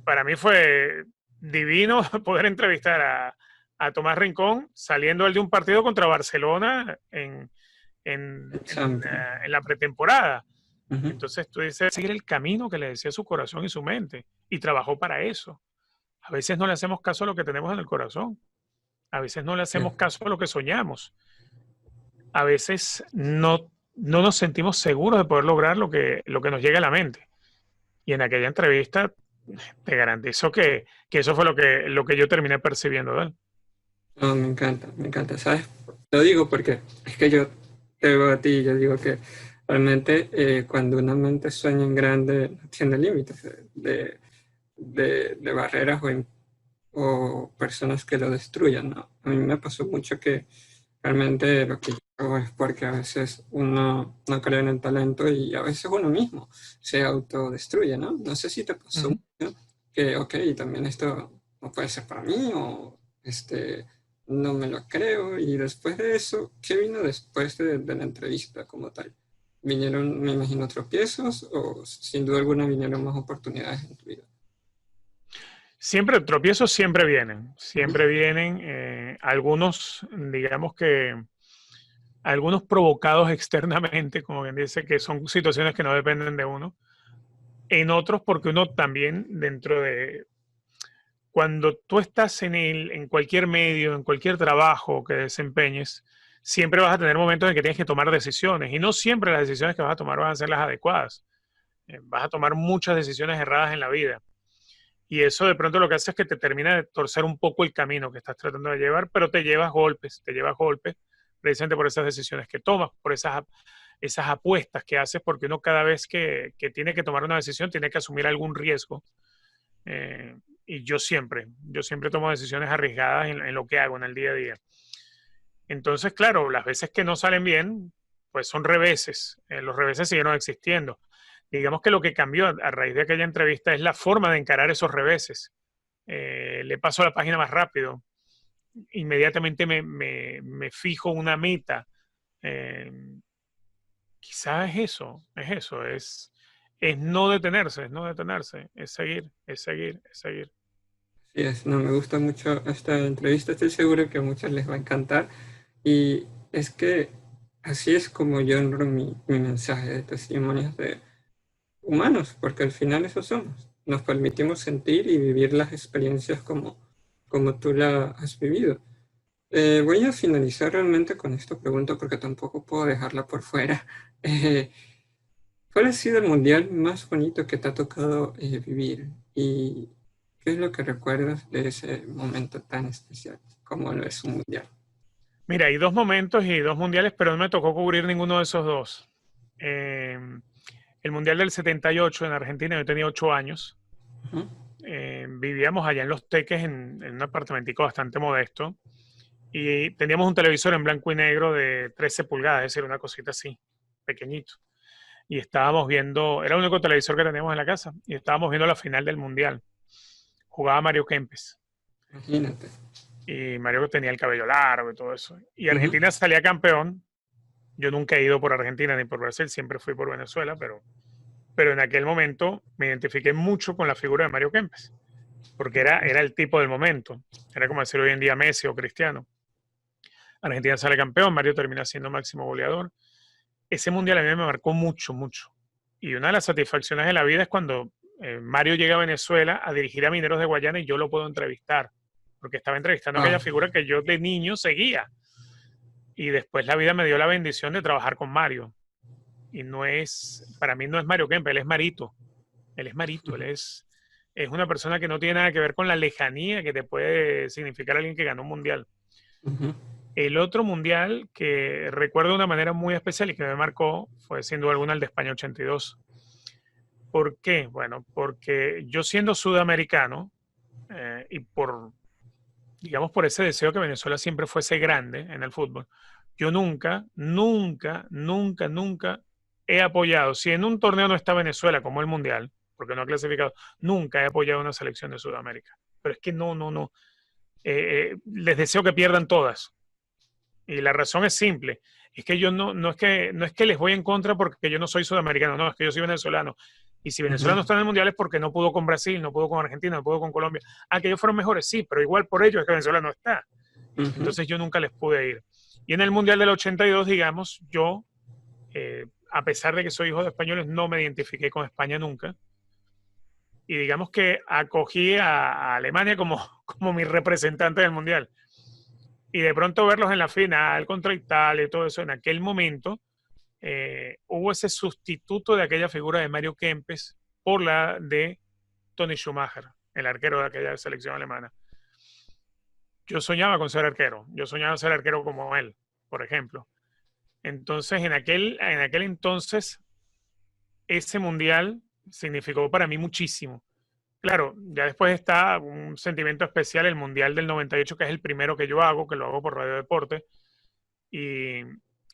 Para mí fue divino poder entrevistar a Tomás Rincón saliendo él de un partido contra Barcelona en la pretemporada. Uh-huh. Entonces tú dices, seguir el camino que le decía su corazón y su mente, y trabajó para eso. A veces no le hacemos caso a lo que tenemos en el corazón. A veces no le hacemos caso a lo que soñamos. A veces no nos sentimos seguros de poder lograr lo que nos llega a la mente. Y en aquella entrevista te garantizo que eso fue lo que yo terminé percibiendo de él. No, me encanta, ¿sabes? Lo digo porque es que yo te veo a ti y yo digo que realmente cuando una mente sueña en grande no tiene límites de barreras o personas que lo destruyan, ¿no? A mí me pasó mucho que realmente lo que yo hago es porque a veces uno no cree en el talento y a veces uno mismo se autodestruye, ¿no? No sé si te pasó mucho que, ok, también esto no puede ser para mí o no me lo creo. Y después de eso, ¿qué vino después de la entrevista como tal? ¿Vinieron, me imagino, tropiezos o sin duda alguna vinieron más oportunidades en tu vida? Siempre, tropiezos siempre vienen, algunos, digamos que, algunos provocados externamente, como bien dice, que son situaciones que no dependen de uno, en otros porque uno también dentro de, cuando tú estás en cualquier medio, en cualquier trabajo que desempeñes, siempre vas a tener momentos en que tienes que tomar decisiones y no siempre las decisiones que vas a tomar van a ser las adecuadas. Vas a tomar muchas decisiones erradas en la vida. Y eso de pronto lo que hace es que te termina de torcer un poco el camino que estás tratando de llevar, pero te llevas golpes precisamente por esas decisiones que tomas, por esas apuestas que haces, porque uno cada vez que tiene que tomar una decisión tiene que asumir algún riesgo. Y yo siempre tomo decisiones arriesgadas en lo que hago en el día a día. Entonces, claro, las veces que no salen bien, pues son reveses. Los reveses siguieron existiendo. Digamos que lo que cambió a raíz de aquella entrevista es la forma de encarar esos reveses. Le paso a la página más rápido. Inmediatamente me fijo una meta. Quizás es no detenerse, es seguir. Sí, no, me gusta mucho esta entrevista, estoy seguro que a muchos les va a encantar. Y es que así es como yo honro mi mensaje de testimonios de humanos, porque al final eso somos. Nos permitimos sentir y vivir las experiencias como tú la has vivido. Voy a finalizar realmente con esta pregunta porque tampoco puedo dejarla por fuera. ¿Cuál ha sido el mundial más bonito que te ha tocado vivir? ¿Y qué es lo que recuerdas de ese momento tan especial como lo es un mundial? Mira, hay 2 momentos y 2 mundiales, pero no me tocó cubrir ninguno de esos 2. El mundial del 78 en Argentina, yo tenía 8 años. Uh-huh. Vivíamos allá en Los Teques en un apartamentico bastante modesto y teníamos un televisor en blanco y negro de 13 pulgadas, es decir, una cosita así, pequeñito. Y estábamos viendo, era el único televisor que teníamos en la casa, y estábamos viendo la final del mundial. Jugaba Mario Kempes. Imagínate. Y Mario tenía el cabello largo y todo eso. Y Argentina salía campeón. Yo nunca he ido por Argentina ni por Brasil, siempre fui por Venezuela, pero en aquel momento me identifiqué mucho con la figura de Mario Kempes, porque era el tipo del momento. Era como decir hoy en día Messi o Cristiano. Argentina sale campeón, Mario termina siendo máximo goleador. Ese mundial a mí me marcó mucho. Y una de las satisfacciones de la vida es cuando Mario llega a Venezuela a dirigir a Mineros de Guayana y yo lo puedo entrevistar, porque estaba entrevistando a aquella figura que yo de niño seguía. Y después la vida me dio la bendición de trabajar con Mario. y no es, para mí no es Mario Kempes, él es Marito. Él es Marito, es una persona que no tiene nada que ver con la lejanía que te puede significar alguien que ganó un mundial. Ujú. El otro mundial que recuerdo de una manera muy especial y que me marcó fue sin duda alguna el de España 82. ¿Por qué? Bueno, porque yo siendo sudamericano y digamos, por ese deseo que Venezuela siempre fuese grande en el fútbol, yo nunca, nunca, nunca, nunca he apoyado, si en un torneo no está Venezuela como el mundial, porque no ha clasificado, nunca he apoyado a una selección de Sudamérica. Pero es que no. Les deseo que pierdan todas. Y la razón es simple. Es que yo no es que les voy en contra porque yo no soy sudamericano, no, es que yo soy venezolano. Y si Venezuela no está en el mundial es porque no pudo con Brasil, no pudo con Argentina, no pudo con Colombia. Ah, que ellos fueron mejores, sí, pero igual por ellos es que Venezuela no está. Ujú. Entonces yo nunca les pude ir. Y en el mundial del 82, digamos, yo, a pesar de que soy hijo de españoles, no me identifiqué con España nunca. Y digamos que acogí a Alemania como mi representante del mundial. Y de pronto verlos en la final contra Italia y todo eso, en aquel momento hubo ese sustituto de aquella figura de Mario Kempes por la de Toni Schumacher, el arquero de aquella selección alemana. Yo soñaba con ser arquero, yo soñaba ser arquero como él, por ejemplo. Entonces, en aquel entonces, ese mundial significó para mí muchísimo. Claro, ya después está un sentimiento especial, el Mundial del 98, que es el primero que yo hago, que lo hago por Radio Deporte, y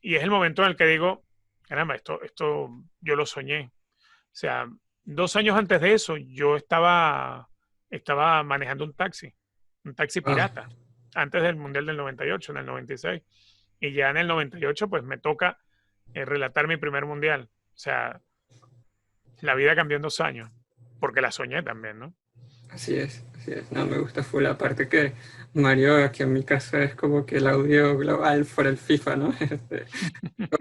es el momento en el que digo, caramba, esto yo lo soñé. O sea, 2 años antes de eso, yo estaba manejando un taxi pirata, antes del Mundial del 98, en el 96. Y ya en el 98, pues me toca relatar mi primer Mundial. O sea, la vida cambió en 2 años, porque la soñé también, ¿no? Así es, así es. No, me gusta full. Aparte que Mario aquí en mi casa es como que el audio global por el FIFA, ¿no?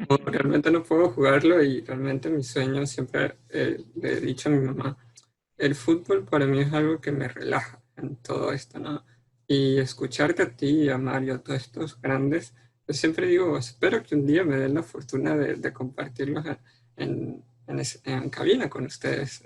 Como realmente no puedo jugarlo y realmente mi sueño siempre le he dicho a mi mamá, el fútbol para mí es algo que me relaja en todo esto, ¿no? Y escucharte a ti y a Mario, a todos estos grandes, yo siempre digo, espero que un día me den la fortuna de compartirlos en cabina con ustedes,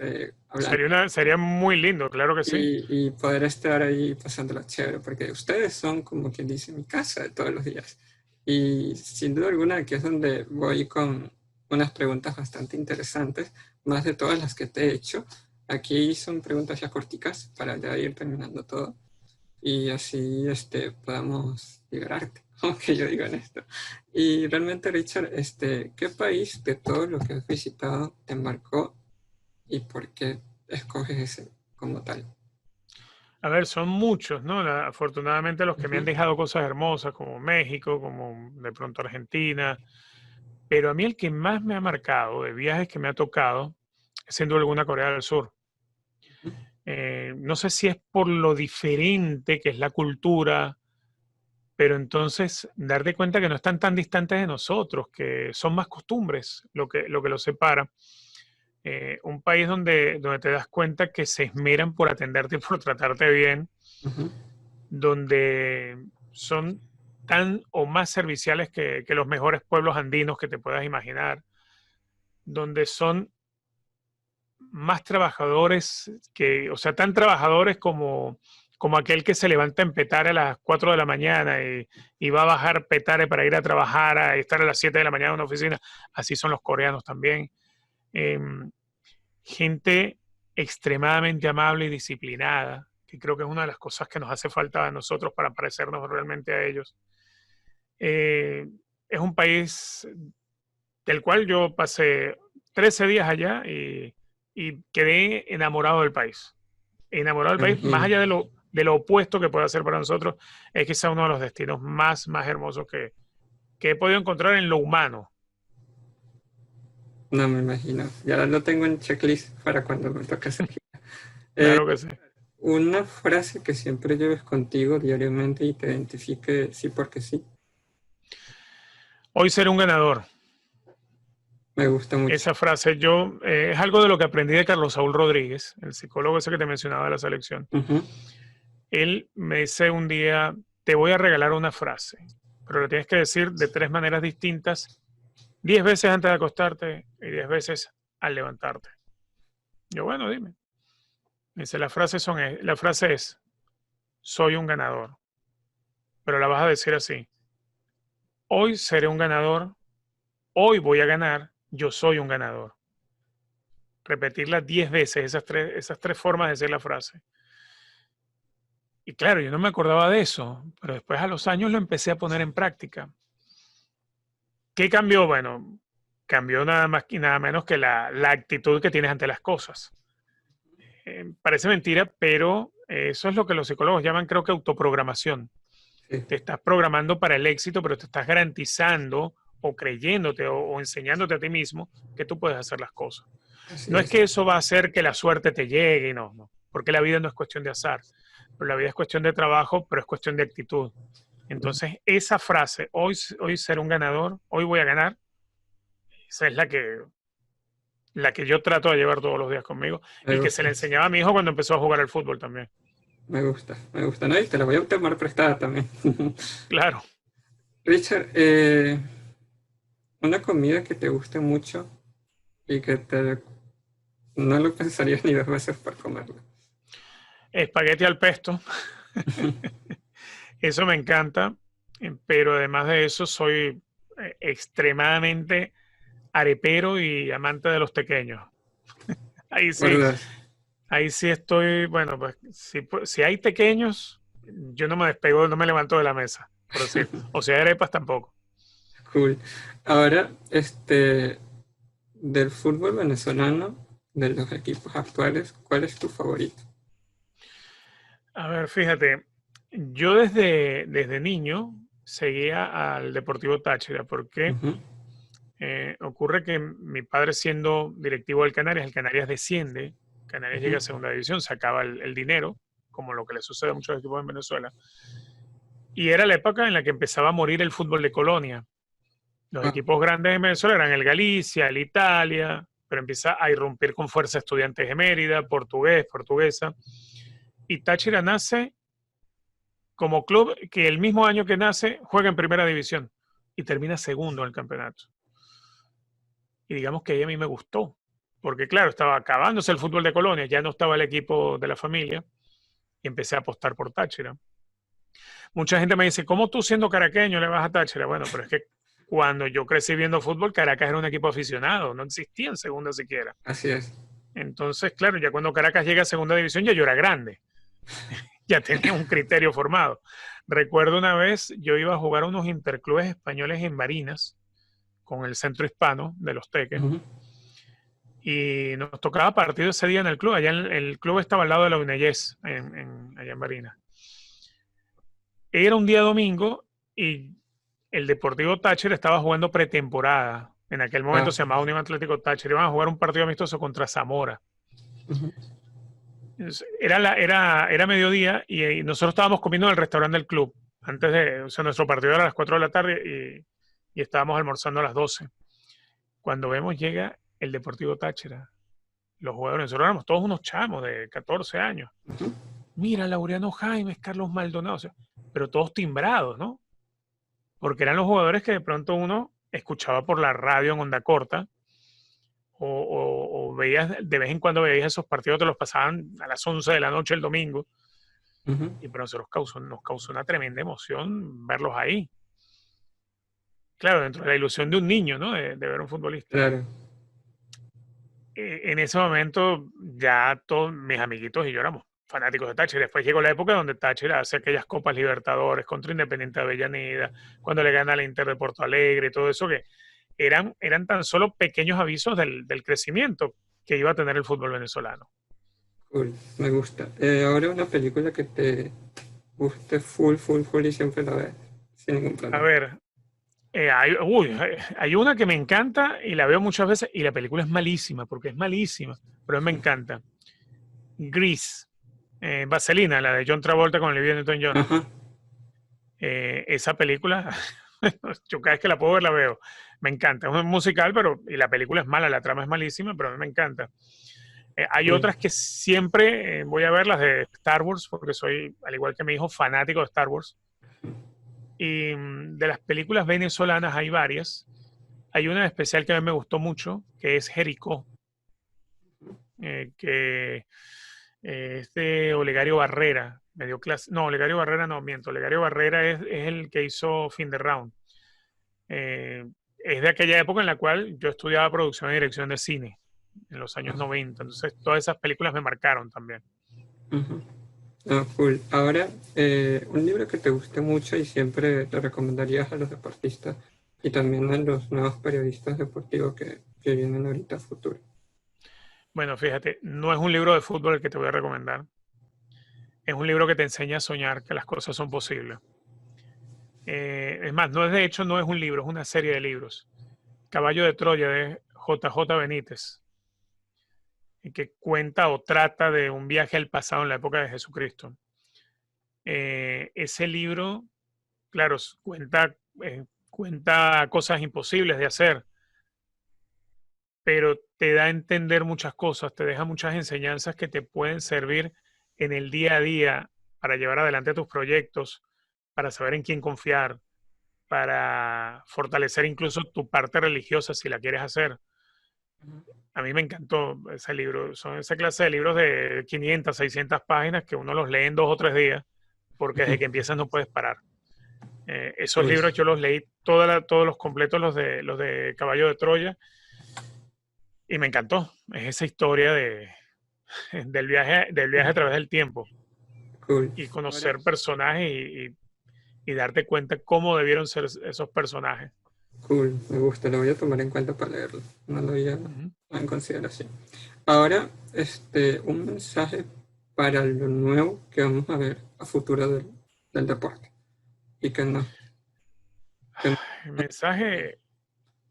hablando. Sería muy lindo, claro que sí. Y poder estar ahí pasándolo chévere, porque ustedes son como quien dice mi casa de todos los días. Y sin duda alguna aquí es donde voy con unas preguntas bastante interesantes, más de todas las que te he hecho. Aquí son preguntas ya corticas para ya ir terminando todo y así podamos liberarte, aunque yo digo en esto. Y realmente, Richard, ¿qué país de todos los que has visitado te marcó y por qué escoges ese como tal? A ver, son muchos, ¿no? Afortunadamente los que me han Ujú. dejado cosas hermosas, como México, como de pronto Argentina, pero a mí el que más me ha marcado de viajes que me ha tocado es sin duda alguna Corea del Sur. No sé si es por lo diferente que es la cultura, pero entonces darte cuenta que no están tan distantes de nosotros, que son más costumbres lo que los separa. Un país donde te das cuenta que se esmeran por atenderte y por tratarte bien, Ujú. donde son tan o más serviciales que los mejores pueblos andinos que te puedas imaginar, donde son más trabajadores o sea, tan trabajadores como aquel que se levanta en Petare a las 4 de la mañana y va a bajar Petare para ir a trabajar, a estar a las 7 de la mañana en una oficina. Así son los coreanos también. Gente extremadamente amable y disciplinada, que creo que es una de las cosas que nos hace falta a nosotros para parecernos realmente a ellos. Es un país del cual yo pasé 13 días allá y quedé enamorado del país. Enamorado Me del país, más imagino. allá de lo opuesto que puede ser para nosotros, es quizá uno de los destinos más hermosos que he podido encontrar en lo humano. No me imagino. Ya lo tengo en checklist para cuando me toque hacer gira. Eh, Claro que sí. una frase que siempre lleves contigo diariamente y te identifique sí porque sí. Hoy seré un ganador. Me gusta mucho. Esa frase es algo de lo que aprendí de Carlos Saúl Rodríguez, el psicólogo ese que te mencionaba de la selección. Ujú. Él me dice un día, te voy a regalar una frase, pero la tienes que decir de 3 maneras distintas 10 veces antes de acostarte y 10 veces al levantarte. Yo, bueno, dime. Dice, la frase es, soy un ganador. Pero la vas a decir así. Hoy seré un ganador. Hoy voy a ganar. Yo soy un ganador. Repetirla 10 veces, esas tres formas de decir la frase. Y claro, yo no me acordaba de eso, pero después a los años lo empecé a poner en práctica. ¿Qué cambió? Bueno, cambió nada más y nada menos que la actitud que tienes ante las cosas. Parece mentira, pero eso es lo que los psicólogos llaman, creo que autoprogramación. Sí, Te estás programando para el éxito, pero te estás garantizando o creyéndote o enseñándote a ti mismo que tú puedes hacer las cosas. así No es es. que eso va a hacer que la suerte te llegue, no, porque la vida no es cuestión de azar, pero la vida es cuestión de trabajo, pero es cuestión de actitud. Entonces, esa frase, hoy seré un ganador, hoy voy a ganar, esa es la que yo trato de llevar todos los días conmigo Me y que se le gusta, enseñaba a mi hijo cuando empezó a jugar al fútbol también. me gusta, ¿no? Y te la voy a tomar prestada también. Claro. Richard, una comida que te guste mucho y que no lo pensarías ni dos veces por comerla. Espagueti al pesto, eso me encanta, pero además de eso soy extremadamente arepero y amante de los tequeños. Ahí sí, ¿Verdad? ahí sí estoy, bueno, pues si hay tequeños, yo no me despego, no me levanto de la mesa, por decir. O si hay arepas tampoco. Cool. Ahora, del fútbol venezolano, de los equipos actuales, ¿cuál es tu favorito? A ver, fíjate, yo desde niño seguía al Deportivo Táchira porque Ujú, ocurre que mi padre siendo directivo del Canarias, el Canarias desciende, Canarias llega a ujú. segunda división, se acaba el dinero, como lo que le sucede a muchos equipos en Venezuela. Y era la época en la que empezaba a morir el fútbol de colonia. Los Ah, equipos grandes de Venezuela eran el Galicia, el Italia, pero empieza a irrumpir con fuerza Estudiantes de Mérida, Portuguesa. Y Táchira nace como club que el mismo año que nace juega en primera división y termina segundo en el campeonato. Y digamos que ahí a mí me gustó, porque claro, estaba acabándose el fútbol de colonia, ya no estaba el equipo de la familia y empecé a apostar por Táchira. Mucha gente me dice, ¿cómo tú siendo caraqueño le vas a Táchira? Bueno, pero es que cuando yo crecí viendo fútbol, Caracas era un equipo aficionado, no existía en segunda siquiera. así es. Entonces, claro, ya cuando Caracas llega a segunda división, ya yo era grande, ya tenía un criterio formado. Recuerdo una vez, yo iba a jugar unos interclubes españoles en Barinas, con el Centro Hispano de los Teques, Ujú. y nos tocaba partido ese día en el club. Allá el club estaba al lado de la UNEYES, allá en Barinas. Era un día domingo y el Deportivo Táchira estaba jugando pretemporada. En aquel momento Ah, se llamaba Unión Atlético Táchira. Iban a jugar un partido amistoso contra Zamora. ujú, Era mediodía y nosotros estábamos comiendo en el restaurante del club. O sea, nuestro partido era a las 4 de la tarde y estábamos almorzando a las 12. Cuando vemos llega el Deportivo Táchira. Los jugadores, nosotros éramos todos unos chamos de 14 años. ujú, Mira, Laureano Jaimes, Carlos Maldonado, o sea, pero todos timbrados, ¿no? Porque eran los jugadores que de pronto uno escuchaba por la radio en onda corta o veías, de vez en cuando veías esos partidos, te los pasaban a las 11 de la noche el domingo ujú. y para nosotros nos causó una tremenda emoción verlos ahí. Claro, dentro de la ilusión de un niño, ¿no? De ver un futbolista. Claro, En ese momento ya todos mis amiguitos y yo éramos fanáticos de Táchira. Después llegó la época donde Táchira hace aquellas Copas Libertadores contra Independiente de Avellaneda, cuando le gana al Inter de Porto Alegre y todo eso, que eran tan solo pequeños avisos del crecimiento que iba a tener el fútbol venezolano. cool, me gusta. Ahora una película que te guste full y siempre la ves sin ningún A problema. ver, hay una que me encanta y la veo muchas veces y la película es malísima, porque es malísima, pero a mí me encanta. Grease, Vaselina, la de John Travolta con Olivia Newton-John. Ajá, Esa película, yo cada vez que la puedo ver la veo. Me encanta. Es un musical, y la película es mala, la trama es malísima, pero a mí me encanta. Hay cool. otras que siempre voy a ver, las de Star Wars, porque soy, al igual que mi hijo, fanático de Star Wars. Y de las películas venezolanas hay varias. Hay una especial que a mí me gustó mucho, que es Jericó, que es de Olegario Barrera. No, Olegario Barrera no, miento. Olegario Barrera es el que hizo Fin de Round. Eh, es de aquella época en la cual yo estudiaba producción y dirección de cine, en los años 90. Entonces, todas esas películas me marcaron también. Ujú. Ah, cool. Ahora, un libro que te guste mucho y siempre le recomendarías a los deportistas y también a los nuevos periodistas deportivos que vienen ahorita a futuro. Bueno, fíjate, no es un libro de fútbol el que te voy a recomendar. Es un libro que te enseña a soñar que las cosas son posibles. Es más, de hecho, no es un libro, es una serie de libros. Caballo de Troya de JJ Benítez, que cuenta o trata de un viaje al pasado en la época de Jesucristo. Ese libro, claro, cuenta cosas imposibles de hacer, pero te da a entender muchas cosas, te deja muchas enseñanzas que te pueden servir en el día a día para llevar adelante tus proyectos, para saber en quién confiar, para fortalecer incluso tu parte religiosa si la quieres hacer. A mí me encantó ese libro. Son esa clase de libros de 500, 600 páginas que uno los lee en 2 o 3 días, porque desde que empiezas no puedes parar. Esos Uy, libros yo los leí todos los completos, los de Caballo de Troya, y me encantó. Es esa historia del viaje a través del tiempo cool. y Ahora, conocer personajes y darte cuenta cómo debieron ser esos personajes. cool, me gusta, lo voy a tomar en cuenta para leerlo. No lo había Ujú. en consideración. Ahora, un mensaje para lo nuevo que vamos a ver a futuro del deporte y que no- El mensaje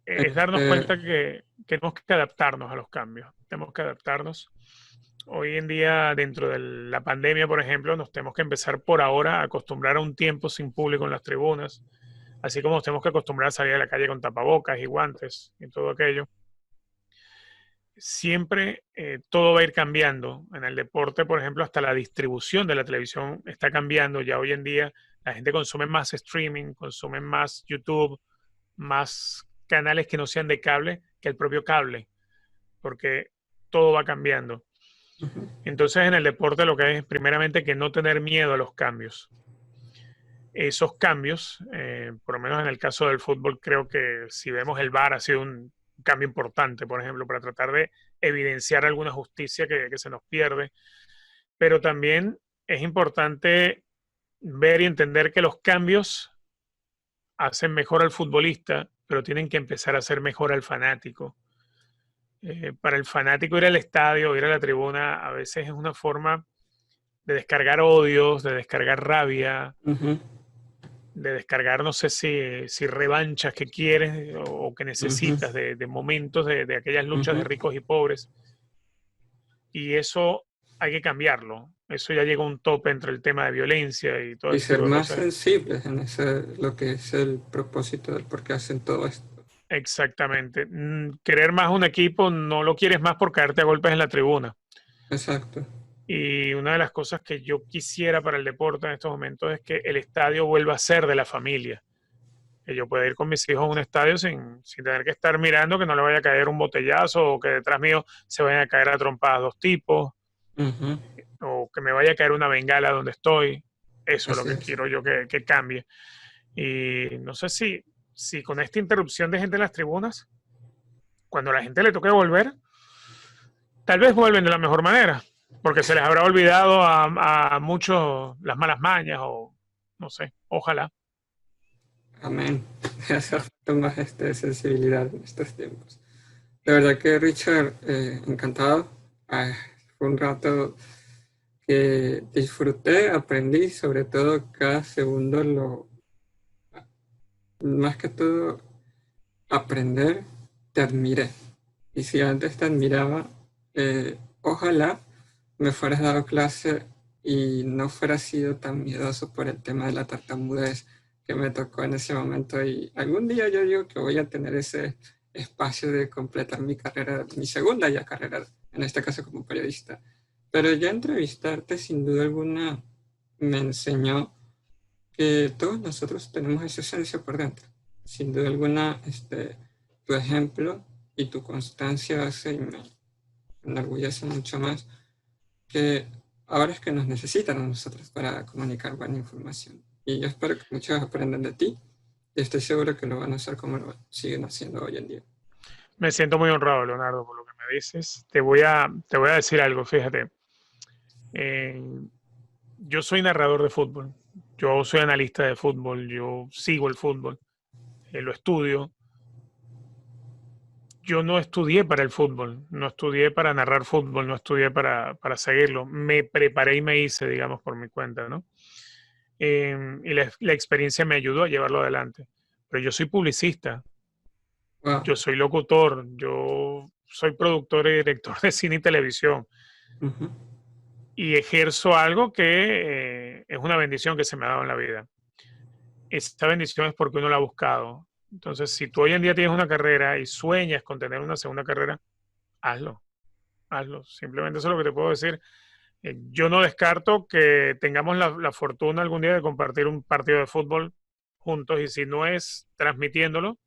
es darnos este, cuenta que tenemos que adaptarnos a los cambios. Tenemos que adaptarnos. Hoy en día, dentro de la pandemia, por ejemplo, nos tenemos que empezar por ahora a acostumbrar a un tiempo sin público en las tribunas, así como nos tenemos que acostumbrar a salir a la calle con tapabocas y guantes y todo aquello. Siempre todo va a ir cambiando. En el deporte, por ejemplo, hasta la distribución de la televisión está cambiando. Ya hoy en día la gente consume más streaming, consume más YouTube, más canales que no sean de cable que el propio cable, porque todo va cambiando. ujú, Entonces, en el deporte lo que es primeramente que no tener miedo a los cambios. Esos cambios, por lo menos en el caso del fútbol, creo que si vemos el VAR ha sido un cambio importante, por ejemplo, para tratar de evidenciar alguna justicia que se nos pierde. Pero también es importante ver y entender que los cambios hacen mejor al futbolista, pero tienen que empezar a hacer mejor al fanático. Para el fanático ir al estadio, ir a la tribuna, a veces es una forma de descargar odios, de descargar rabia, ujú, de descargar, no sé si revanchas que quieres o que ujú, necesitas de momentos de aquellas luchas de ujú. ricos y pobres. Y eso hay que cambiarlo. Eso ya llega a un tope entre el tema de violencia y todo Y ese ser tipo de más cosas. sensibles en lo que es el propósito del por qué hacen todo esto. Exactamente. Querer más un equipo no lo quieres más por caerte a golpes en la tribuna. Exacto. Y una de las cosas que yo quisiera para el deporte en estos momentos es que el estadio vuelva a ser de la familia. Que yo pueda ir con mis hijos a un estadio sin tener que estar mirando que no le vaya a caer un botellazo o que detrás mío se vayan a caer a trompadas 2 tipos Ujú, o que me vaya a caer una bengala donde estoy. Eso es lo así que es. quiero yo que cambie. Y no sé si con esta interrupción de gente en las tribunas, cuando a la gente le toque volver, tal vez vuelven de la mejor manera, porque se les habrá olvidado a muchos las malas mañas o no sé, ojalá. Amén. Hace falta más sensibilidad en estos tiempos. De verdad que Richard, encantado. Ah, fue un rato que disfruté, aprendí, sobre todo cada segundo más que todo, aprender, te admiré. Y si antes te admiraba, ojalá me fueras dado clase y no fuera sido tan miedoso por el tema de la tartamudez que me tocó en ese momento. Y algún día yo digo que voy a tener ese espacio de completar mi carrera, mi segunda ya carrera, en este caso como periodista. Pero ya entrevistarte sin duda alguna me enseñó que todos nosotros tenemos esa esencia por dentro. Sin duda alguna, tu ejemplo y tu constancia hace y me enorgullece mucho más que ahora es que nos necesitan a nosotros para comunicar buena información. Y yo espero que muchos aprendan de ti y estoy seguro que lo van a hacer como lo siguen haciendo hoy en día. Me siento muy honrado, Leonardo, por lo que me dices. Te voy a decir algo, fíjate. Yo soy narrador de fútbol, yo soy analista de fútbol, yo sigo el fútbol, lo estudio. Yo no estudié para el fútbol, no estudié para narrar fútbol, no estudié para seguirlo. Me preparé y me hice, digamos, por mi cuenta, ¿no? Y la experiencia me ayudó a llevarlo adelante. Pero yo soy publicista, Wow. yo soy locutor, yo soy productor y director de cine y televisión. Uh-huh. Y ejerzo algo que es una bendición que se me ha dado en la vida. Esta bendición es porque uno la ha buscado. Entonces, si tú hoy en día tienes una carrera y sueñas con tener una segunda carrera, hazlo, hazlo. Simplemente eso es lo que te puedo decir. Yo no descarto que tengamos la fortuna algún día de compartir un partido de fútbol juntos y si no es transmitiéndolo,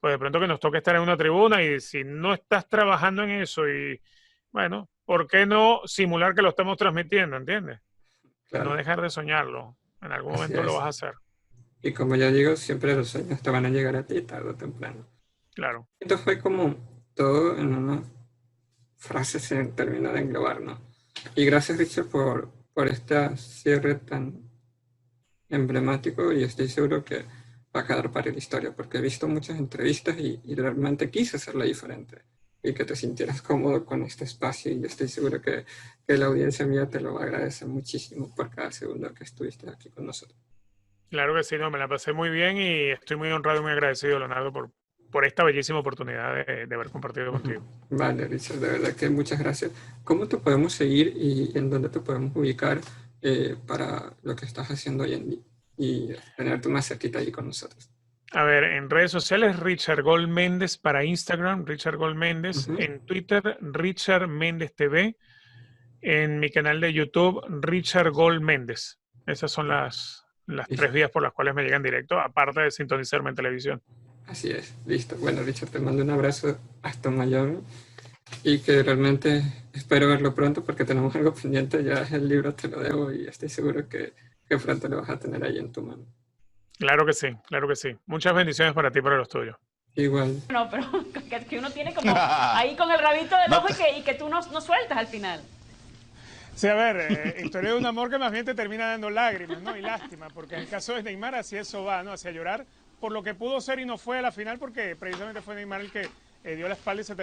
pues de pronto que nos toque estar en una tribuna y si no estás trabajando en eso y bueno, ¿por qué no simular que lo estamos transmitiendo? ¿Entiendes? Claro. No dejar de soñarlo. En algún Así momento lo es. vas a hacer. Y como ya digo, siempre los sueños te van a llegar a ti tarde o temprano. Claro. Esto fue como todo en una frase se terminó de englobar, ¿no? Y gracias, Richard, por este cierre tan emblemático y estoy seguro que va a quedar para la historia, porque he visto muchas entrevistas y realmente quise hacerlo diferente y que te sintieras cómodo con este espacio y estoy seguro que la audiencia mía te lo va a agradecer muchísimo por cada segundo que estuviste aquí con nosotros. Claro que sí, no, me la pasé muy bien y estoy muy honrado y muy agradecido, Leonardo, por esta bellísima oportunidad de haber compartido contigo. Vale, Richard, de verdad que muchas gracias. ¿Cómo te podemos seguir y en dónde te podemos ubicar para lo que estás haciendo hoy en día y tenerte más cerquita ahí con nosotros? A ver, en redes sociales, Richard Gol Méndez para Instagram, Richard Gol Méndez, en Twitter, Richard Méndez TV, en mi canal de YouTube, Richard Gol Méndez. Esas son las 3 vías por las cuales me llegan directo, aparte de sintonizarme en televisión. Así es, listo. Bueno, Richard, te mando un abrazo hasta Miami y que realmente espero verlo pronto porque tenemos algo pendiente, ya el libro te lo debo y estoy seguro que pronto lo vas a tener ahí en tu mano. Claro que sí, claro que sí. Muchas bendiciones para ti y para los tuyos. Igual. No, pero que uno tiene como ahí con el rabito del ojo y que tú no sueltas al final. Sí, a ver, historia de un amor que más bien te termina dando lágrimas, ¿no? Y lástima, porque en el caso de Neymar así eso va, ¿no? Hacia llorar por lo que pudo ser y no fue a la final porque precisamente fue Neymar el que dio la espalda y se terminó.